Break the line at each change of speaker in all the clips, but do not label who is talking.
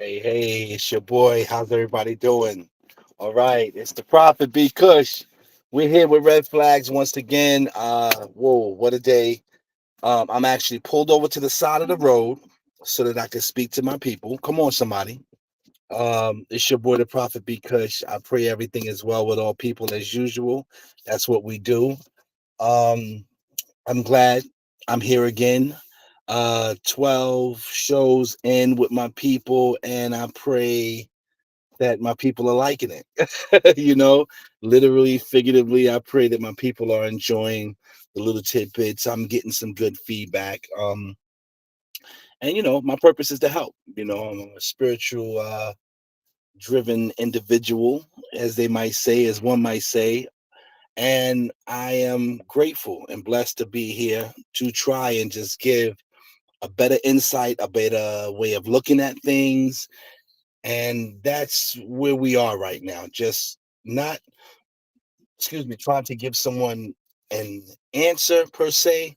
Hey, it's your boy. How's everybody doing? All right, it's the Prophet B. Kush. We're here with Red Flags once again. Whoa, what a day. I'm actually pulled over to the side of the road so that I can speak to my people. Come on, somebody. It's your boy, the Prophet B. Kush. I pray everything is well with all people as usual. That's what we do. Um, I'm glad I'm here again. 12 shows in with my people, and I pray that my people are liking it. Literally, figuratively, I pray that my people are enjoying the little tidbits. I'm getting some good feedback. And my purpose is to help. I'm a spiritual driven individual, as they might say, as one might say. And I am grateful and blessed to be here to try and just give a better insight, a better way of looking at things. And that's where we are right now. Just not, trying to give someone an answer per se,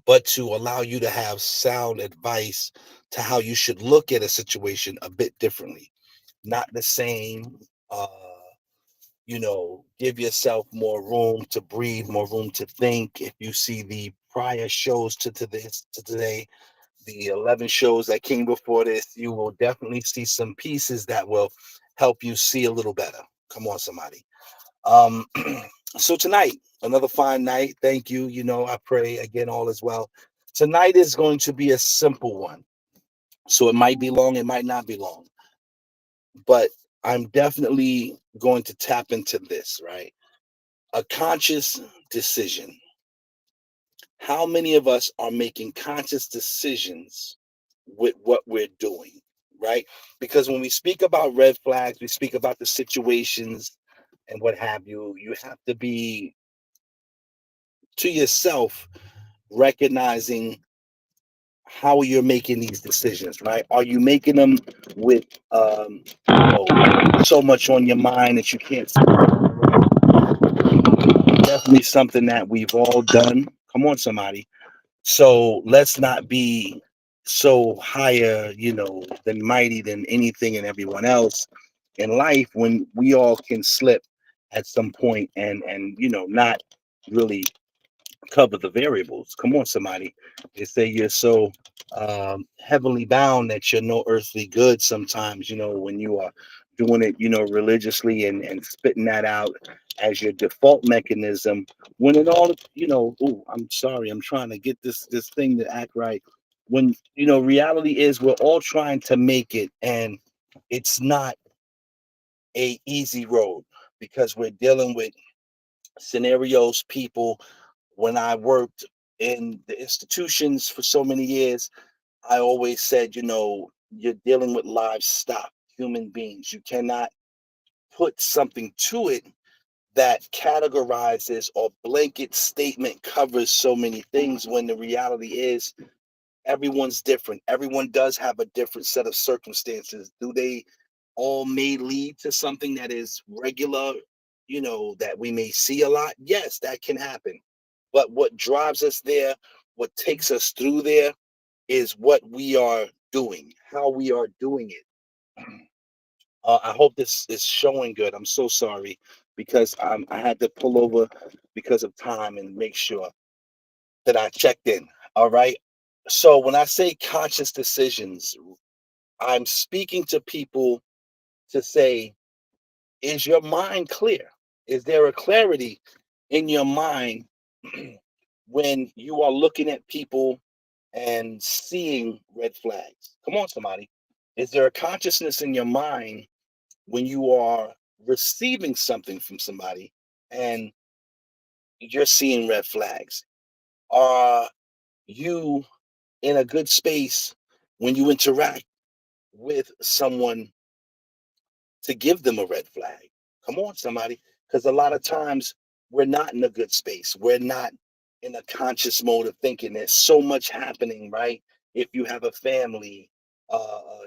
but to allow you to have sound advice to how you should look at a situation a bit differently. Not the same. Give yourself more room to breathe, more room to think. If you see the prior shows to this to today, the 11 shows that came before this, you will definitely see some pieces that will help you see a little better. Come on, somebody. Um, so tonight, another fine night. Thank you. I pray again all is well. Tonight is going to be a simple one. So it might be long, it might not be long, but I'm definitely going to tap into this, right? A conscious decision. How many of us are making conscious decisions with what we're doing, right? Because when we speak about red flags, we speak about the situations and what have you. You have to be to yourself recognizing how you're making these decisions, right? Are you making them with so much on your mind that you can't see? Definitely something that we've all done. Come on, somebody. So let's not be so higher, than mighty than anything and everyone else in life when we all can slip at some point and not really cover the variables. Come on, somebody. They say you're so heavily bound that you're no earthly good sometimes, when you are doing it, religiously and spitting that out as your default mechanism. When it all, oh, I'm sorry, I'm trying to get this thing to act right. When, reality is we're all trying to make it, and it's not a easy road because we're dealing with scenarios, people. When I worked in the institutions for so many years, I always said, you're dealing with livestock, human beings. You cannot put something to it that categorizes or blanket statement covers so many things when the reality is everyone's different. Everyone does have a different set of circumstances. Do they all may lead to something that is regular, that we may see a lot? Yes, that can happen. But what drives us there, what takes us through there, is what we are doing, how we are doing it. I hope this is showing good. I'm so sorry because I had to pull over because of time and make sure that I checked in. All right. So when I say conscious decisions, I'm speaking to people to say, is your mind clear? Is there a clarity in your mind when you are looking at people and seeing red flags? Come on, somebody. Is there a consciousness in your mind when you are receiving something from somebody and you're seeing red flags? Are you in a good space when you interact with someone to give them a red flag? Come on, somebody. Because a lot of times we're not in a good space. We're not in a conscious mode of thinking. There's so much happening, right? If you have a family,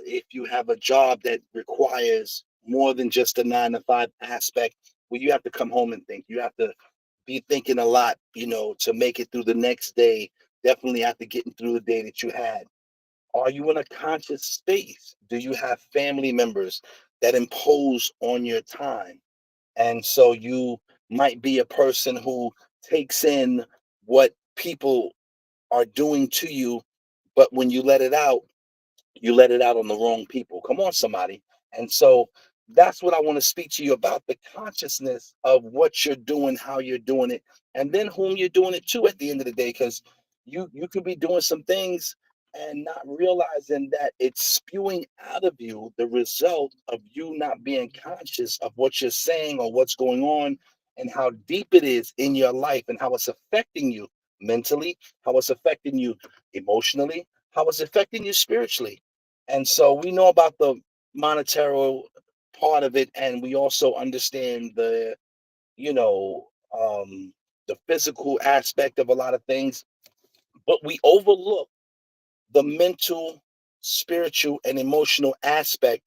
if you have a job that requires more than just a 9 to 5 aspect, where you have to come home and think. You have to be thinking a lot, to make it through the next day. Definitely after getting through the day that you had. Are you in a conscious space? Do you have family members that impose on your time? And so you might be a person who takes in what people are doing to you, but when you let it out on the wrong people. Come on, somebody. And so that's what I want to speak to you about, the consciousness of what you're doing, how you're doing it, and then whom you're doing it to at the end of the day. Because you could be doing some things and not realizing that it's spewing out of you the result of you not being conscious of what you're saying or what's going on and how deep it is in your life and how it's affecting you mentally, how it's affecting you emotionally, how it's affecting you spiritually. And so we know about the monetary part of it, and we also understand you know, the physical aspect of a lot of things, but we overlook the mental, spiritual, and emotional aspect.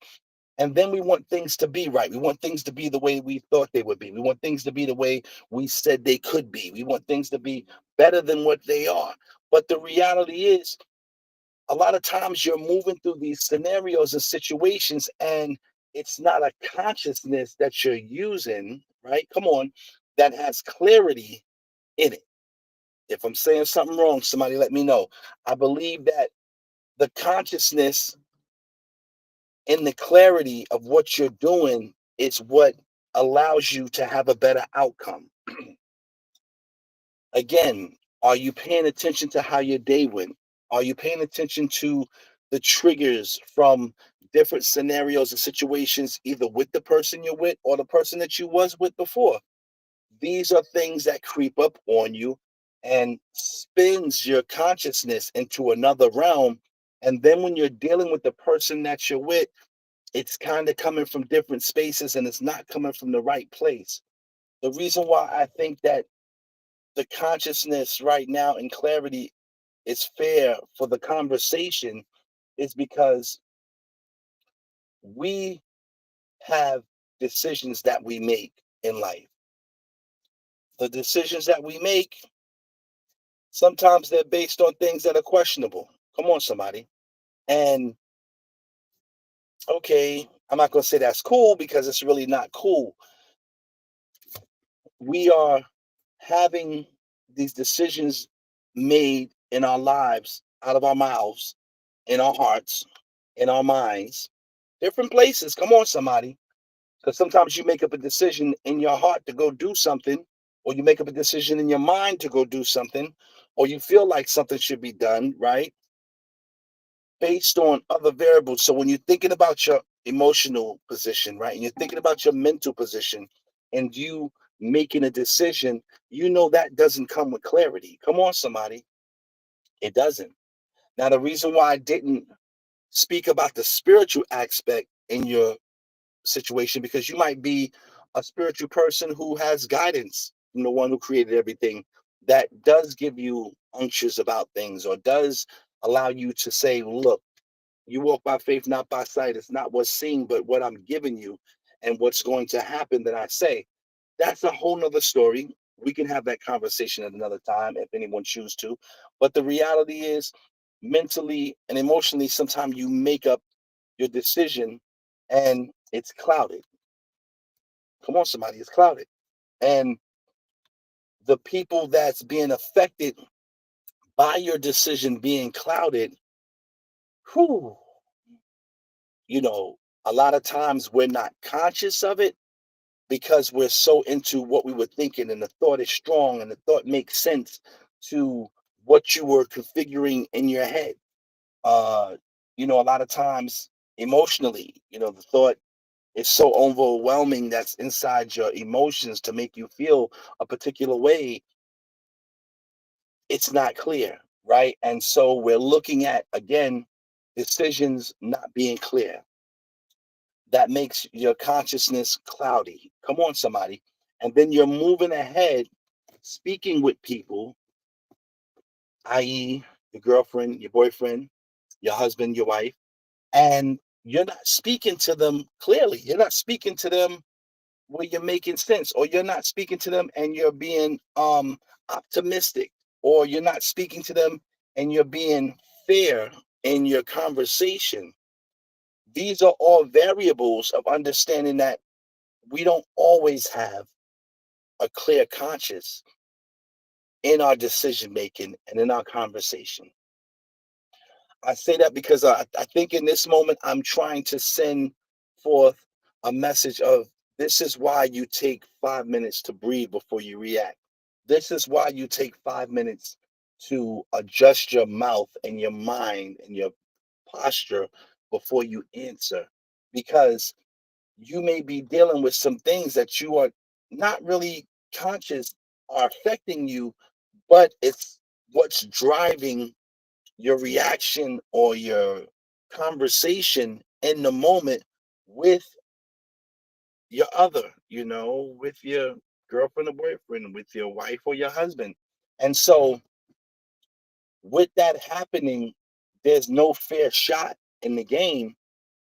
And then we want things to be right. We want things to be the way we thought they would be. We want things to be the way we said they could be. We want things to be better than what they are. But the reality is, a lot of times you're moving through these scenarios and situations and it's not a consciousness that you're using, right? Come on, that has clarity in it. If I'm saying something wrong, somebody let me know. I believe that the consciousness and the clarity of what you're doing is what allows you to have a better outcome. Again, are you paying attention to how your day went? Are you paying attention to the triggers from different scenarios and situations, either with the person you're with or the person that you was with before? These are things that creep up on you and spins your consciousness into another realm. And then when you're dealing with the person that you're with, it's kind of coming from different spaces and it's not coming from the right place. The reason why I think that the consciousness right now and clarity is fair for the conversation is because we have decisions that we make in life. The decisions that we make, sometimes they're based on things that are questionable. Come on, somebody. And okay, I'm not going to say that's cool because it's really not cool. We are having these decisions made in our lives out of our mouths, in our hearts, in our minds, different places. Come on, somebody. Because sometimes you make up a decision in your heart to go do something, or you make up a decision in your mind to go do something, or you feel like something should be done, right? Based on other variables. So when you're thinking about your emotional position, right, and you're thinking about your mental position, and you making a decision, you know that doesn't come with clarity. Come on, somebody. It doesn't. Now, the reason why I didn't speak about the spiritual aspect in your situation, because you might be a spiritual person who has guidance from the one who created everything that does give you unctures about things or does allow you to say, look, you walk by faith, not by sight. It's not what's seen, but what I'm giving you and what's going to happen that I say. That's a whole nother story. We can have that conversation at another time if anyone chooses to. But the reality is, mentally and emotionally, sometimes you make up your decision and it's clouded. Come on, somebody, it's clouded. And the people that's being affected by your decision being clouded, whew, you know, a lot of times we're not conscious of it because we're so into what we were thinking and the thought is strong and the thought makes sense to what you were configuring in your head. Uh, a lot of times emotionally, the thought is so overwhelming that's inside your emotions to make you feel a particular way. It's not clear, right? And so we're looking at, again, decisions not being clear. That makes your consciousness cloudy. Come on, somebody. And then you're moving ahead, speaking with people, i.e., your girlfriend, your boyfriend, your husband, your wife, and you're not speaking to them clearly. You're not speaking to them where you're making sense, or you're not speaking to them and you're being optimistic, or you're not speaking to them and you're being fair in your conversation. These are all variables of understanding that we don't always have a clear conscience in our decision making and in our conversation. I say that because I think in this moment I'm trying to send forth a message of this is why you take 5 minutes to breathe before you react. This is why you take 5 minutes to adjust your mouth and your mind and your posture before you answer. Because you may be dealing with some things that you are not really conscious are affecting you, but it's what's driving your reaction or your conversation in the moment with your other, with your girlfriend or boyfriend, with your wife or your husband. And so, with that happening, there's no fair shot in the game.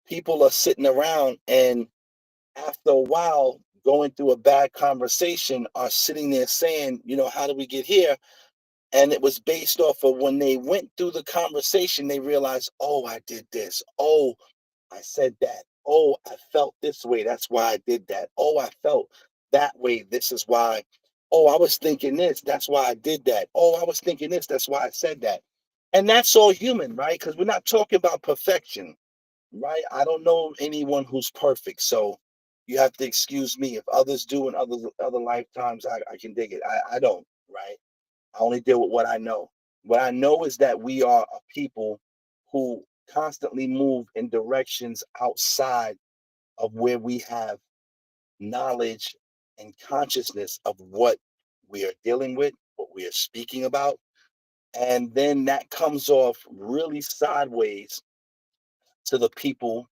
People are sitting around and after a while, going through a bad conversation, are sitting there saying, how did we get here? And it was based off of when they went through the conversation, they realized, oh, I did this. Oh, I said that. Oh, I felt this way. That's why I did that. Oh, I felt that way. This is why. Oh, I was thinking this. That's why I did that. Oh, I was thinking this. That's why I said that. And that's all human, right? Because we're not talking about perfection, right? I don't know anyone who's perfect. So you have to excuse me. If others do in other lifetimes, I can dig it. I don't, right? I only deal with what I know. What I know is that we are a people who constantly move in directions outside of where we have knowledge and consciousness of what we are dealing with, what we are speaking about. And then that comes off really sideways to the people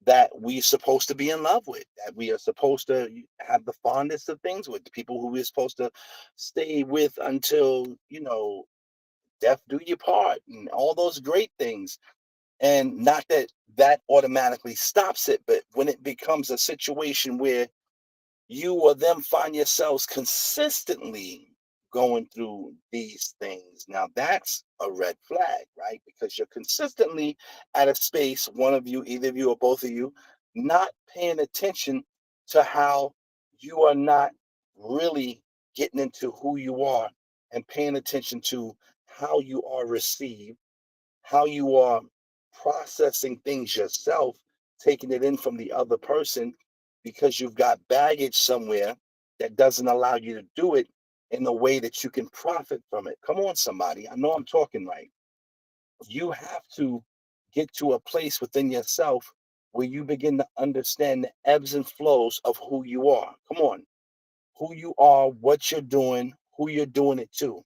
that we're supposed to be in love with, that we are supposed to have the fondest of things with, the people who we're supposed to stay with until, death do you part and all those great things. And not that that automatically stops it, but when it becomes a situation where you or them find yourselves consistently going through these things, now that's a red flag, right? Because you're consistently at a space, one of you, either of you or both of you, not paying attention to how you are not really getting into who you are and paying attention to how you are received, how you are processing things yourself, taking it in from the other person because you've got baggage somewhere that doesn't allow you to do it in a way that you can profit from it. Come on, somebody. I know I'm talking right. You have to get to a place within yourself where you begin to understand the ebbs and flows of who you are. Come on, who you are, what you're doing, who you're doing it to.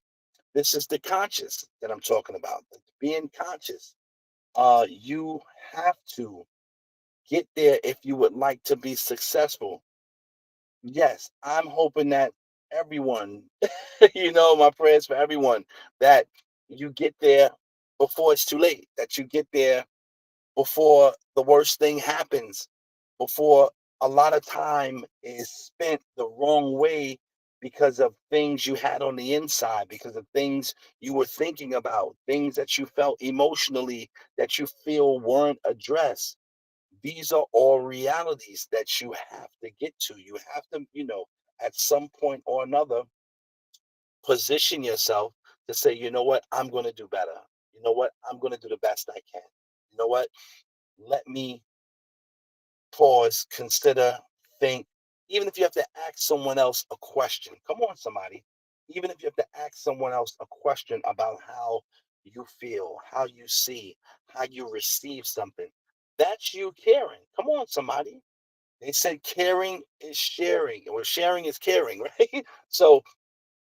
This is the conscious that I'm talking about, being conscious. You have to get there if you would like to be successful. Yes, I'm hoping that everyone, my prayers for everyone, that you get there before it's too late, that you get there before the worst thing happens, before a lot of time is spent the wrong way because of things you had on the inside, because of things you were thinking about, things that you felt emotionally that you feel weren't addressed. These are all realities that you have to get to. You have to, at some point or another, position yourself to say, you know what, I'm going to do better. You know what, I'm going to do the best I can. You know what, let me pause, consider, think. Even if you have to ask someone else a question, come on, somebody. Even if you have to ask someone else a question about how you feel, how you see, how you receive something, that's you caring. Come on, somebody. They said caring is sharing, or sharing is caring, right? So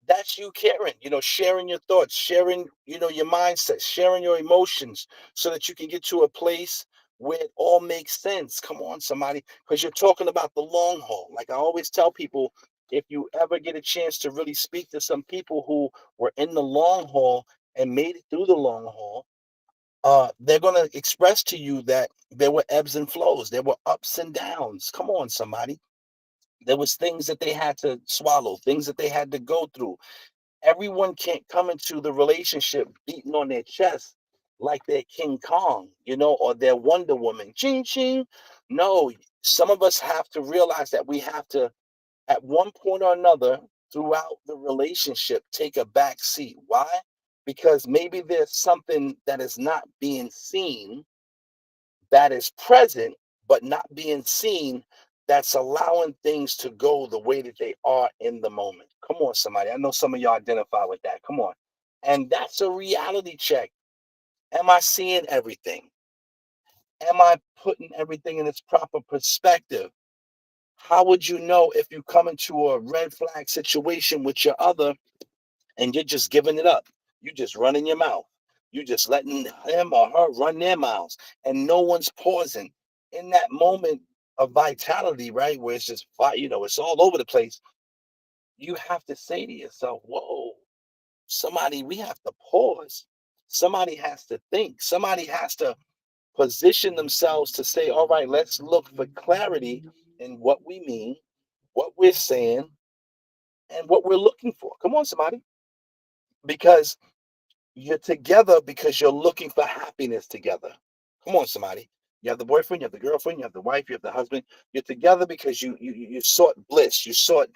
that's you caring, sharing your thoughts, sharing, your mindset, sharing your emotions so that you can get to a place where it all makes sense. Come on, somebody, because you're talking about the long haul. Like I always tell people, if you ever get a chance to really speak to some people who were in the long haul and made it through the long haul, they're going to express to you that there were ebbs and flows, there were ups and downs. Come on, somebody. There was things that they had to swallow, things that they had to go through. Everyone can't come into the relationship beating on their chest like they're King Kong, or they're Wonder Woman. Ching ching. No, some of us have to realize that we have to, at one point or another throughout the relationship, take a back seat. Why? Because maybe there's something that is not being seen, that is present but not being seen, that's allowing things to go the way that they are in the moment. Come on, somebody. I know some of y'all identify with that. Come on. And that's a reality check. Am I seeing everything? Am I putting everything in its proper perspective? How would you know if you come into a red flag situation with your other and you're just giving it up? You just running your mouth. You just letting him or her run their mouths, and no one's pausing in that moment of vitality, right? Where it's just, it's all over the place. You have to say to yourself, whoa, somebody, we have to pause. Somebody has to think. Somebody has to position themselves to say, all right, let's look for clarity in what we mean, what we're saying, and what we're looking for. Come on, somebody. Because you're together because you're looking for happiness together. Come on, somebody. You have the boyfriend, you have the girlfriend, you have the wife, you have the husband. You're together because you sought bliss. You sought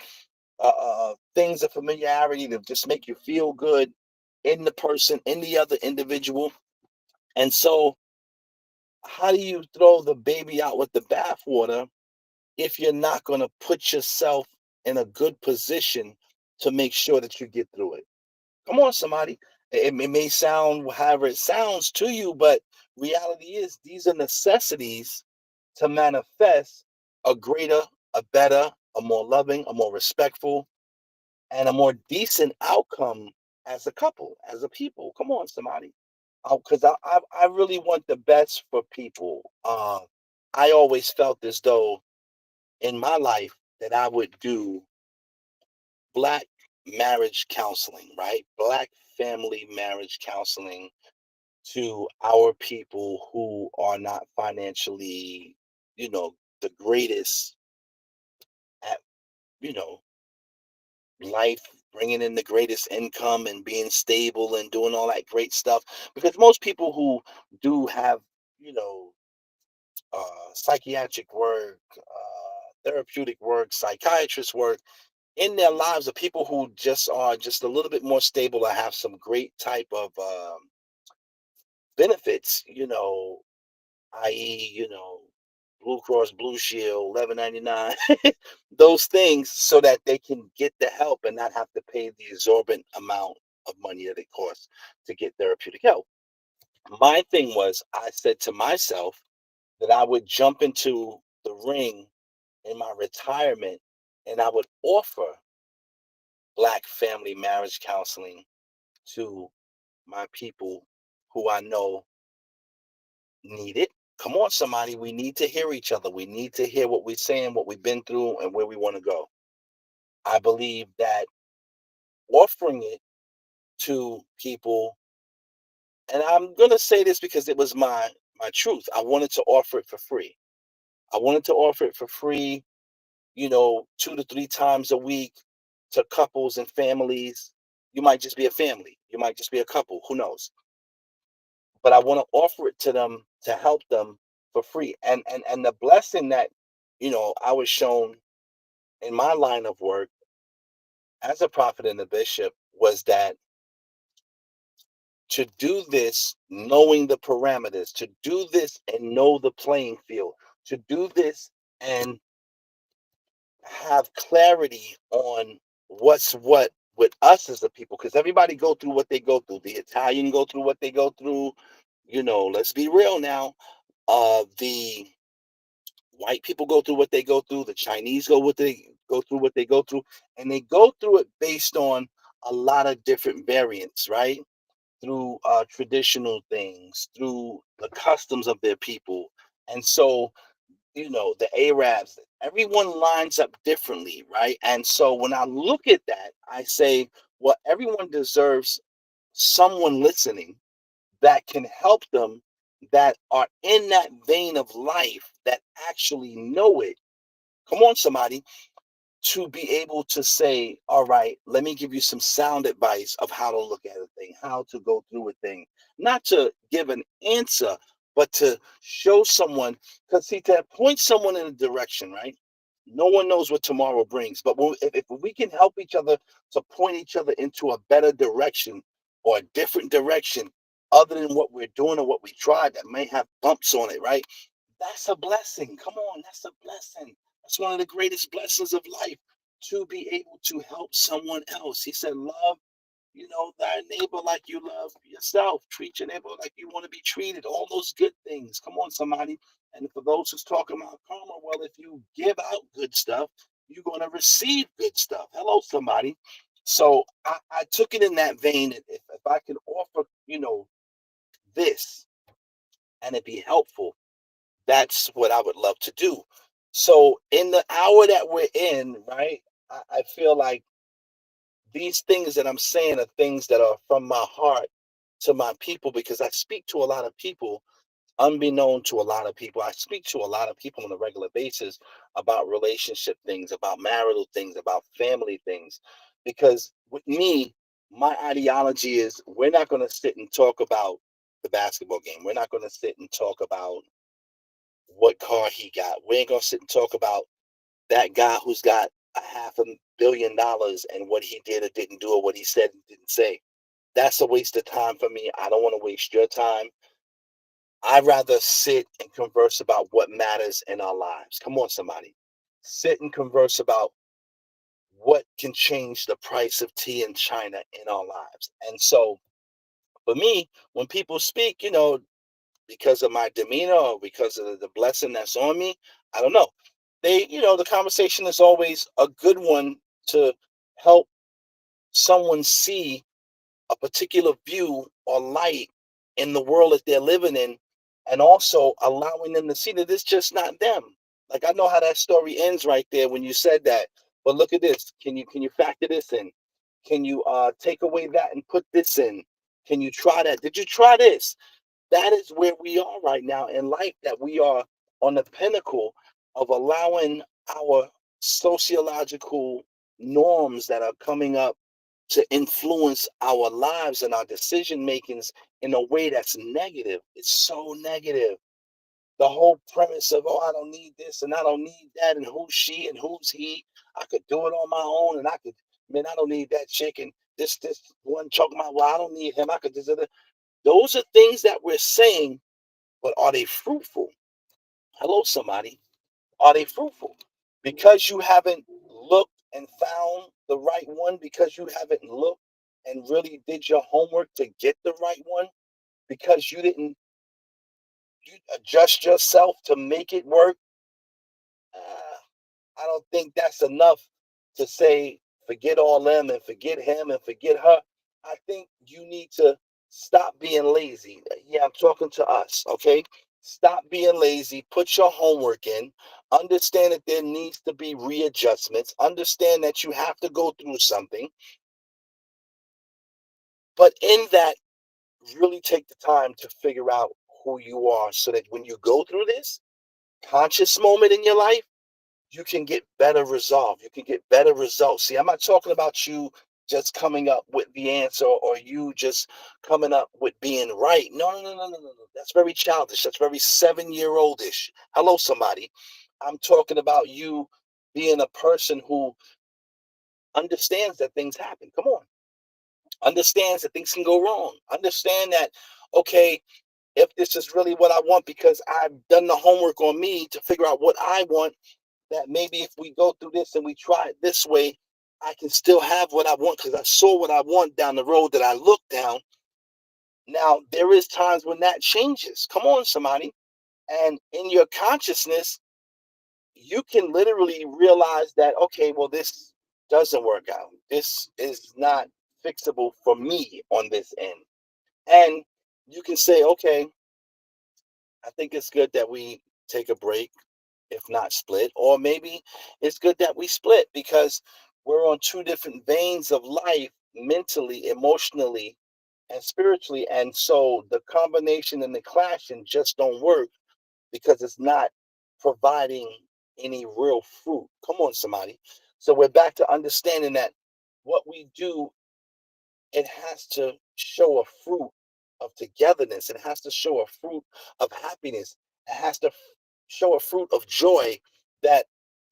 things of familiarity to just make you feel good in the person, in the other individual. And so, how do you throw the baby out with the bathwater if you're not going to put yourself in a good position to make sure that you get through it? Come on, somebody. It may sound however it sounds to you, but reality is these are necessities to manifest a greater, a better, a more loving, a more respectful, and a more decent outcome as a couple, as a people. Come on, somebody. Because I really want the best for people. I always felt as though in my life that I would do Black marriage counseling, right? Black family marriage counseling to our people who are not financially, the greatest at, you know, life, bringing in the greatest income and being stable and doing all that great stuff. Because most people who do have, you know, psychiatric work, therapeutic work, psychiatrist work in their lives are people who just are just a little bit more stable or have some great type of benefits, i.e., Blue Cross Blue Shield, 11.99, those things, so that they can get the help and not have to pay the exorbitant amount of money that it costs to get therapeutic help. My thing was, I said to myself that I would jump into the ring in my retirement and I would offer Black family marriage counseling to my people who I know need it. Come on, somebody. We need to hear each other. We need to hear what we're saying, what we've been through, and where we want to go. I believe that offering it to people, and I'm gonna say this because it was my truth. I wanted to offer it for free. I wanted to offer it for free, 2 to 3 times a week to couples and families. You might just be a family. You might just be a couple. Who knows? But I want to offer it to them to help them for free. And the blessing that I was shown in my line of work as a prophet and a bishop was that to do this knowing the parameters, to do this and know the playing field, to do this and have clarity on what's what with us as a people, because everybody go through what they go through. The Italian go through what they go through. Let's be real now. The white people go through what they go through. The Chinese go through what they go through, and they go through it based on a lot of different variants, right? Through traditional things, through the customs of their people, and so the Arabs. Everyone lines up differently, right? And so when I look at that, I say, well, everyone deserves someone listening that can help them, that are in that vein of life, that actually know it. Come on, somebody. to be able to say, all right, let me give you some sound advice of how to look at a thing, how to go through a thing, not to give an answer, but to show someone, because see, to point someone in a direction, right? No one knows what tomorrow brings, but if we can help each other to point each other into a better direction or a different direction other than what we're doing or what we tried that may have bumps on it, right? That's a blessing. Come on, that's a blessing. That's one of the greatest blessings of life, to be able to help someone else. He said, love, thy neighbor like you love yourself. Treat your neighbor like you want to be treated. All those good things. Come on, somebody. And for those who's talking about karma, well, if you give out good stuff, you're going to receive good stuff. Hello, somebody. So I took it in that vein. If I can offer, this and it be helpful, that's what I would love to do. So in the hour that we're in, right, I feel like these things that I'm saying are things that are from my heart to my people, because I speak to a lot of people, unbeknown to a lot of people. I speak to a lot of people on a regular basis about relationship things, about marital things, about family things. Because with me, my ideology is we're not going to sit and talk about the basketball game. We're not going to sit and talk about what car he got. We ain't gonna sit and talk about that guy who's got a $500 million and what he did or didn't do or what he said and didn't say. That's a waste of time for me. I don't want to waste your time. I'd rather sit and converse about what matters in our lives. Come on, somebody. Sit and converse about what can change the price of tea in China in our lives. And so for me, when people speak, because of my demeanor or because of the blessing that's on me, I don't know. The conversation is always a good one to help someone see a particular view or light in the world that they're living in, and also allowing them to see that it's just not them. Like, I know how that story ends right there when you said that, but look at this. Can you factor this in? Can you take away that and put this in? Can you try that? Did you try this? That is where we are right now in life, that we are on the pinnacle of allowing our sociological norms that are coming up to influence our lives and our decision makings in a way that's negative. It's so negative. The whole premise of, oh, I don't need this and I don't need that, and who's she and who's he. I could do it on my own, and man, I don't need that chick, and this one talking about, well, I don't need him. I could just. Those are things that we're saying, but are they fruitful? Hello, somebody. Are they fruitful? Because you haven't looked and found the right one, because you haven't looked and really did your homework to get the right one, because you adjust yourself to make it work. Uh, I don't think that's enough to say forget all them and forget him and forget her. I think you need to stop being lazy. Yeah, I'm talking to us, okay? Stop being lazy. Put your homework in. Understand that there needs to be readjustments. Understand that you have to go through something. But in that, really take the time to figure out who you are, so that when you go through this conscious moment in your life, you can get better resolve. You can get better results. See, I'm not talking about you just coming up with the answer, or you just coming up with being right. No, no, no, no, no, no, no. That's very childish. That's very 7-year oldish. Hello, somebody. I'm talking about you being a person who understands that things happen. Come on. Understands that things can go wrong. Understand that, okay, if this is really what I want, because I've done the homework on me to figure out what I want, that maybe if we go through this and we try it this way, I can still have what I want, because I saw what I want down the road that I looked down. Now, there is times when that changes. Come on, somebody. And in your consciousness, you can literally realize that, okay, well, this doesn't work out. This is not fixable for me on this end. And you can say, okay, I think it's good that we take a break, if not split, or maybe it's good that we split, because we're on two different veins of life, mentally, emotionally, and spiritually. And so the combination and the clashing just don't work, because it's not providing any real fruit. Come on, somebody. So we're back to understanding that what we do, it has to show a fruit of togetherness. It has to show a fruit of happiness. It has to show a fruit of joy, that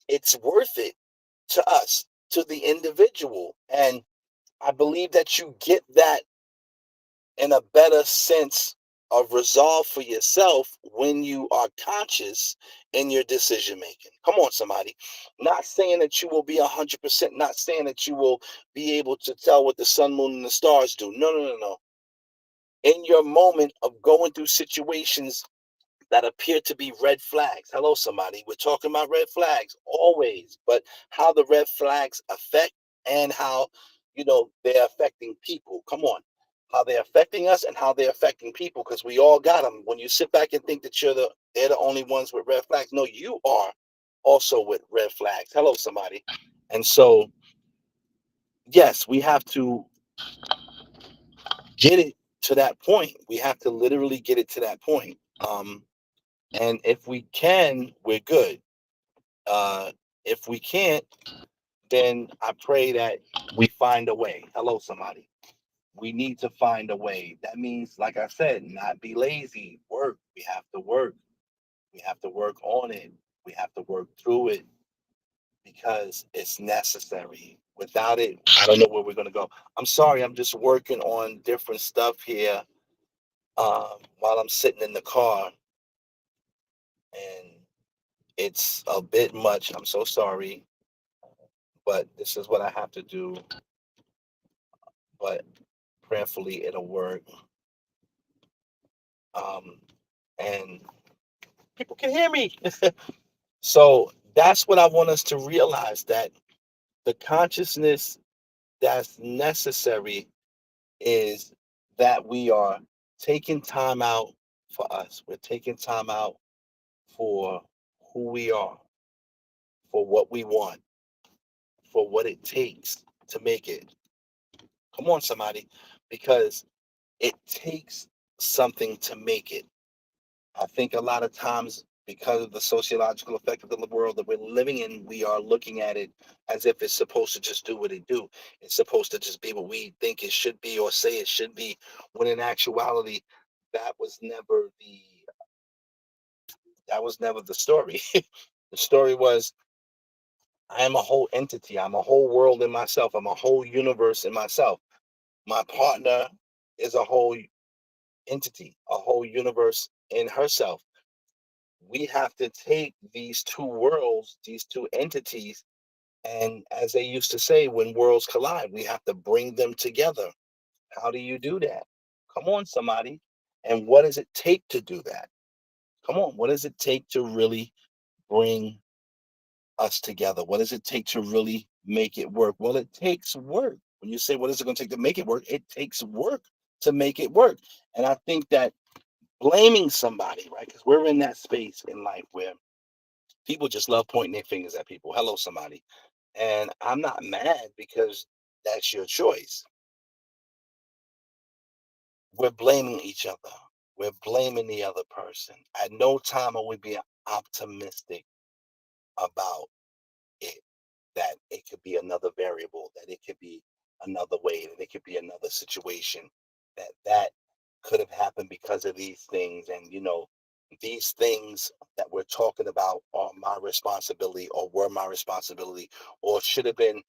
it's worth it to us, to the individual. And I believe that you get that in a better sense of resolve for yourself when you are conscious in your decision making. Come on, somebody. Not saying that you will be 100%, not saying that you will be able to tell what the sun, moon, and the stars do. No, no, no, no. In your moment of going through situations that appear to be red flags. Hello, somebody. We're talking about red flags always, but how the red flags affect, and how, they're affecting people. Come on. How they're affecting us and how they're affecting people, because we all got them. When you sit back and think that they're the only ones with red flags, no, you are also with red flags. Hello, somebody. And so, yes, we have to get it to that point. We have to literally get it to that point. And if we can, we're good. Uh, if we can't, then I pray that we find a way. Hello, somebody. We need to find a way. That means, like I said, not be lazy. Work. We have to work. We have to work on it. We have to work through it, because it's necessary. Without it, I don't know where we're going to go. I'm sorry. I'm just working on different stuff here, while I'm sitting in the car, and it's a bit much. I'm so sorry, but this is what I have to do. But prayerfully, it'll work. Um, and people can hear me. So that's what I want us to realize, that the consciousness that's necessary is that we are taking time out for us. We're taking time out for who we are, for what we want, for what it takes to make it. Come on, somebody, because it takes something to make it. I think a lot of times, because of the sociological effect of the world that we're living in, we are looking at it as if it's supposed to just do what it do. It's supposed to just be what we think it should be, or say it should be, when in actuality, that was never the that was never the story. The story was, I am a whole entity. I'm a whole world in myself. I'm a whole universe in myself. My partner is a whole entity, a whole universe in herself. We have to take these two worlds, these two entities, and, as they used to say, when worlds collide, we have to bring them together. How do you do that? Come on, somebody. And what does it take to do that? Come on, what does it take to really bring us together? What does it take to really make it work? Well, it takes work. When you say, what is it going to take to make it work? It takes work to make it work. And I think that blaming somebody, right? Because we're in that space in life where people just love pointing their fingers at people. Hello, somebody. And I'm not mad, because that's your choice. We're blaming each other. We're blaming the other person. At no time are we being optimistic about it, that it could be another variable, that it could be another way, that it could be another situation, that could have happened because of these things. And, these things that we're talking about are my responsibility, or were my responsibility, or should have been.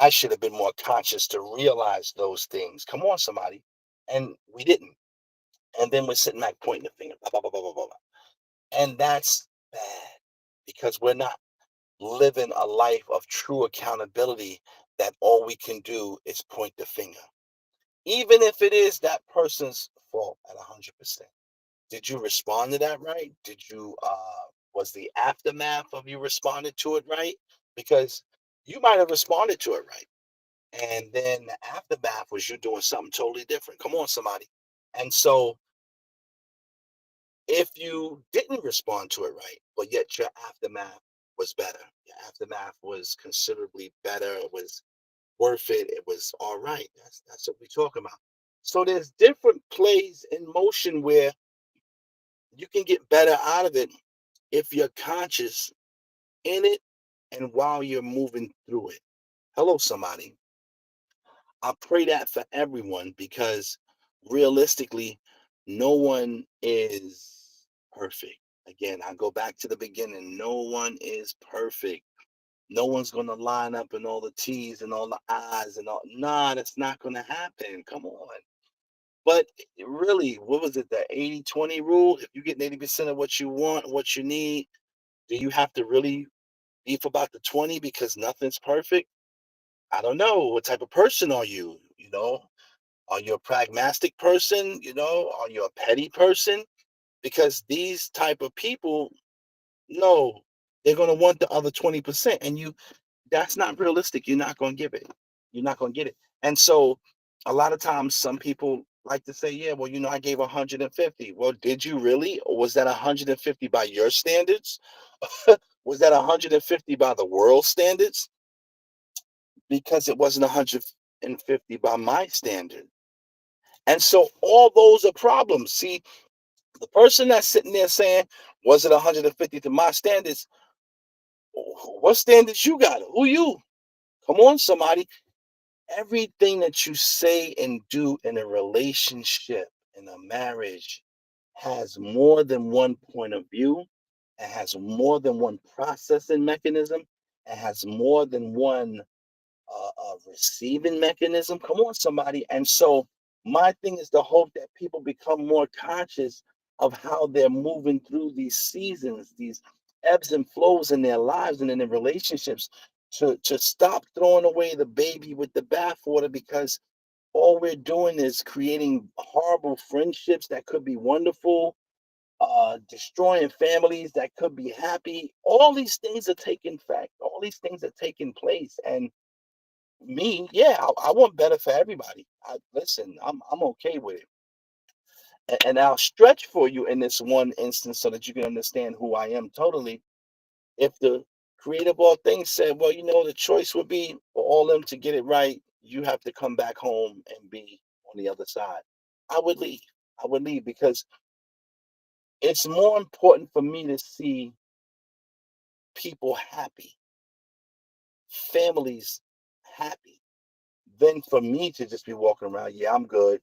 I should have been more conscious to realize those things. Come on, somebody. And we didn't. And then we're sitting back pointing the finger. Blah, blah, blah, blah, blah, blah, blah. And that's bad, because we're not living a life of true accountability, that all we can do is point the finger. Even if it is that person's fault at 100%. Did you respond to that right? Was the aftermath of you responded to it right? Because you might have responded to it right, and then the aftermath was you doing something totally different. Come on, somebody. And so, if you didn't respond to it right, but yet your aftermath was better, your aftermath was considerably better, it was worth it, it was all right. That's what we're talking about. So there's different plays in motion where you can get better out of it if you're conscious in it, and while you're moving through it. Hello, somebody. I pray that for everyone because realistically, no one is perfect. Again, I go back to the beginning. No one is perfect. No one's going to line up in all the T's and all the I's and all. Nah, that's not going to happen. Come on. But really, what was it? The 80-20 rule? If you get 80% of what you want, what you need, do you have to really beef about the 20 because nothing's perfect? I don't know. What type of person are you? Are you a pragmatic person? Are you a petty person? Because these type of people, no, they're going to want the other 20%. And that's not realistic. You're not going to give it. You're not going to get it. And so a lot of times some people like to say, yeah, well, I gave 150. Well, did you really? Or was that 150 by your standards? Was that 150 by the world standards? Because it wasn't 150 by my standard. And so all those are problems. See, the person that's sitting there saying, was it 150 to my standards? What standards you got? Who you? Come on, somebody. Everything that you say and do in a relationship, in a marriage, has more than one point of view. It has more than one processing mechanism. It has more than one receiving mechanism. Come on, somebody. And so, my thing is to hope that people become more conscious of how they're moving through these seasons, these ebbs and flows in their lives and in their relationships, to stop throwing away the baby with the bathwater because all we're doing is creating horrible friendships that could be wonderful, destroying families that could be happy. All these things are taking fact. All these things are taking place, and me, yeah, I want better for everybody. Listen, I'm okay with it, and I'll stretch for you in this one instance so that you can understand who I am totally. If the creator of all things said, well, the choice would be for all them to get it right, you have to come back home and be on the other side. I would leave. I would leave because it's more important for me to see people happy, families happy, than for me to just be walking around. Yeah, I'm good.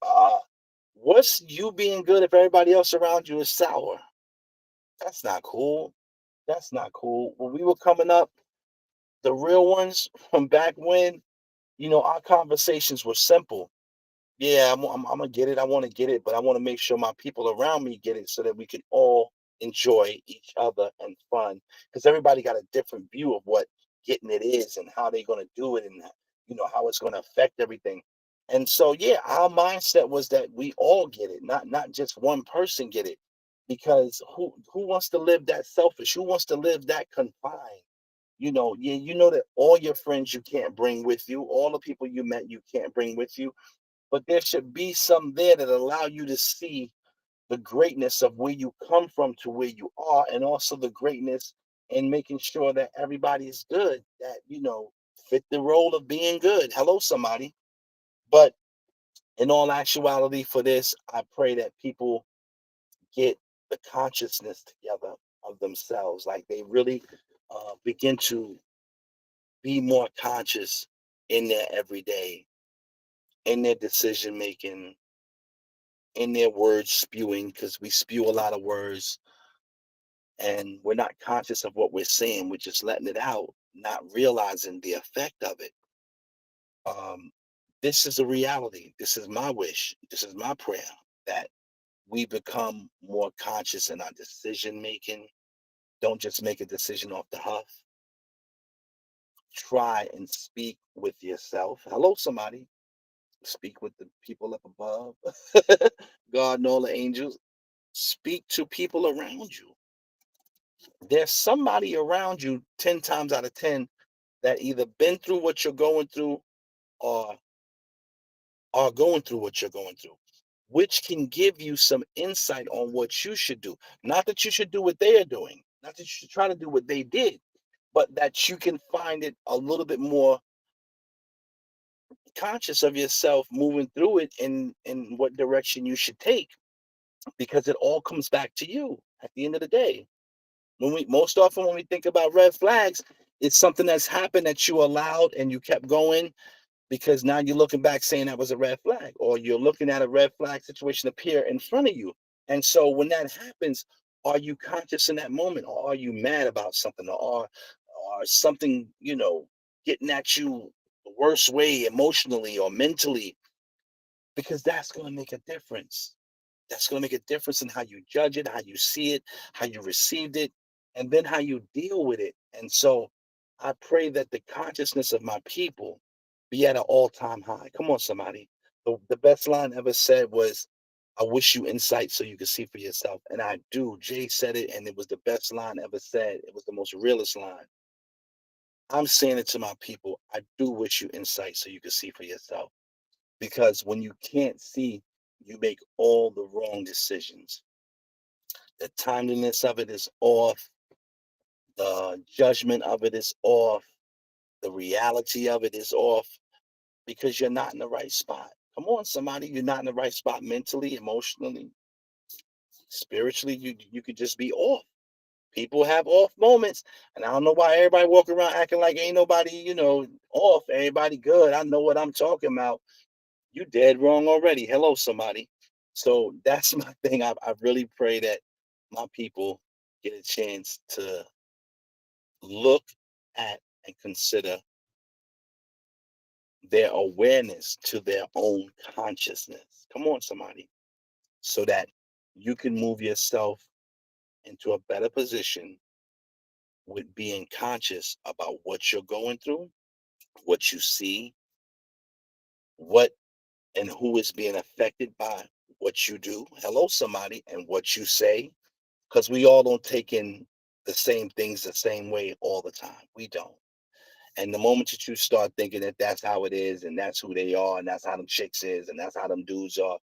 What's you being good if everybody else around you is sour? That's not cool. That's not cool. When we were coming up, the real ones from back when, our conversations were simple. Yeah, I'm gonna get it. I want to get it, but I want to make sure my people around me get it so that we can all enjoy each other and fun. Because everybody got a different view of what getting it is and how they're gonna do it and how it's gonna affect everything. And so yeah, our mindset was that we all get it, not just one person get it. Because who wants to live that selfish? Who wants to live that confined? Yeah, that all your friends you can't bring with you, all the people you met you can't bring with you, but there should be some there that allow you to see the greatness of where you come from to where you are, and also the greatness in making sure that everybody is good, that fit the role of being good. Hello, somebody. But in all actuality, for this, I pray that people get the consciousness together of themselves, like they really begin to be more conscious in their everyday, in their decision making, in their words spewing, because we spew a lot of words and we're not conscious of what we're saying. We're just letting it out, not realizing the effect of it. Um, this is a reality. This is my wish. This is my prayer that we become more conscious in our decision making. Don't just make a decision off the huff. Try and speak with yourself. Hello, somebody. Speak with the people up above, God and all the angels. Speak to people around you. There's somebody around you 10 times out of 10 that either been through what you're going through or are going through what you're going through, which can give you some insight on what you should do. Not that you should do what they are doing, not that you should try to do what they did, but that you can find it a little bit more conscious of yourself moving through it in what direction you should take, because it all comes back to you at the end of the day. When we most often when we think about red flags, It's something that's happened that you allowed and you kept going because now you're looking back saying that was a red flag, or you're looking at a red flag situation appear in front of you. And so when that happens, are you conscious in that moment, or are you mad about something, or something, getting at you the worst way emotionally or mentally? Because that's going to make a difference. That's going to make a difference in how you judge it, how you see it, how you received it, and then how you deal with it. And so I pray that the consciousness of my people be at an all-time high. Come on, somebody. The best line ever said was, I wish you insight so you can see for yourself. And I do. Jay said it, and it was the best line ever said. It was the most realest line. I'm saying it to my people. I do wish you insight so you can see for yourself. Because when you can't see, you make all the wrong decisions. The timeliness of it is off. The judgment of it is off. The reality of it is off because you're not in the right spot. Come on, somebody. You're not in the right spot mentally, emotionally, spiritually. You could just be off. People have off moments. And I don't know why everybody walk around acting like ain't nobody, off. Everybody good. I know what I'm talking about. You dead wrong already. Hello, somebody. So that's my thing. I really pray that my people get a chance to look at and consider their awareness to their own consciousness. Come on, somebody. So that you can move yourself into a better position with being conscious about what you're going through, what you see, what and who is being affected by what you do. Hello, somebody, and what you say. Because we all don't take in the same things the same way all the time. We don't. And the moment that you start thinking that that's how it is, and that's who they are, and that's how them chicks is, and that's how them dudes are,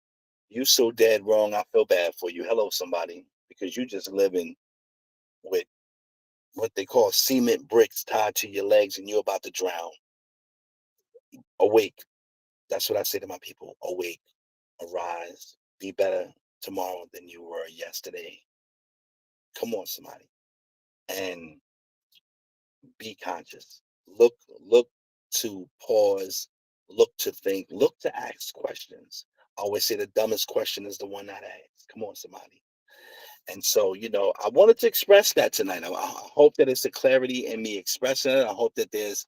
you so dead wrong. I feel bad for you. Hello, somebody, because you just living with what they call cement bricks tied to your legs, and you're about to drown. Awake. That's what I say to my people. Awake, arise, be better tomorrow than you were yesterday. Come on, somebody, and be conscious. Look to pause, look to think, look to ask questions. I always say the dumbest question is the one not asked. Come on, somebody. And so, I wanted to express that tonight. I hope that it's a clarity in me expressing it. I hope that there's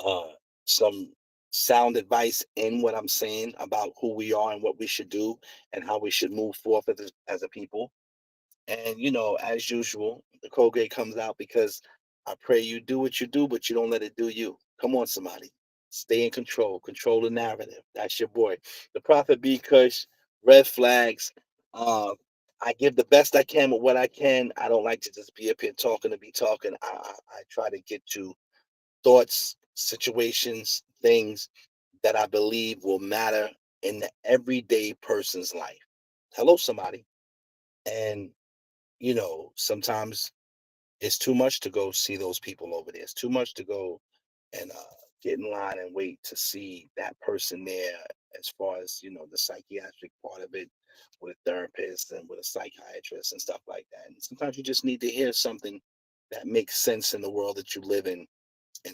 uh, some sound advice in what I'm saying about who we are and what we should do and how we should move forth as a people. And as usual, the Colgate comes out because I pray you do what you do, but you don't let it do you. Come on, somebody. Stay in control. Control the narrative. That's your boy. The Prophet B. Kush, red flags. Uh, I give the best I can with what I can. I don't like to just be up here talking to be talking. I try to get to thoughts, situations, things that I believe will matter in the everyday person's life. Hello, somebody. And sometimes it's too much to go see those people over there. It's too much to go and get in line and wait to see that person there, as far as the psychiatric part of it, with a therapist and with a psychiatrist and stuff like that. And sometimes you just need to hear something that makes sense in the world that you live in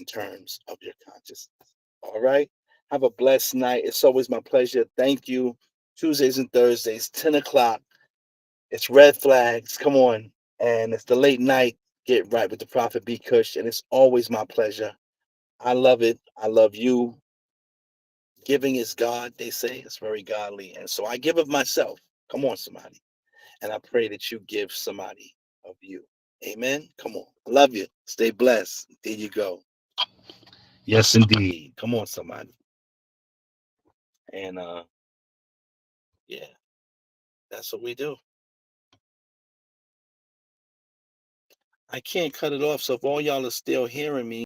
terms of your consciousness. All right. Have a blessed night. It's always my pleasure. Thank you. Tuesdays and Thursdays, 10 o'clock. It's red flags. Come on. And it's the late night. Get right with the Prophet B. Kush. And it's always my pleasure. I love it. I love you. Giving is God, they say. It's very godly. And so I give of myself. Come on, somebody. And I pray that you give somebody of you. Amen. Come on. Love you. Stay blessed. There you go. Yes, indeed. Come on, somebody. And yeah, that's what we do. I can't cut it off. So if all y'all are still hearing me,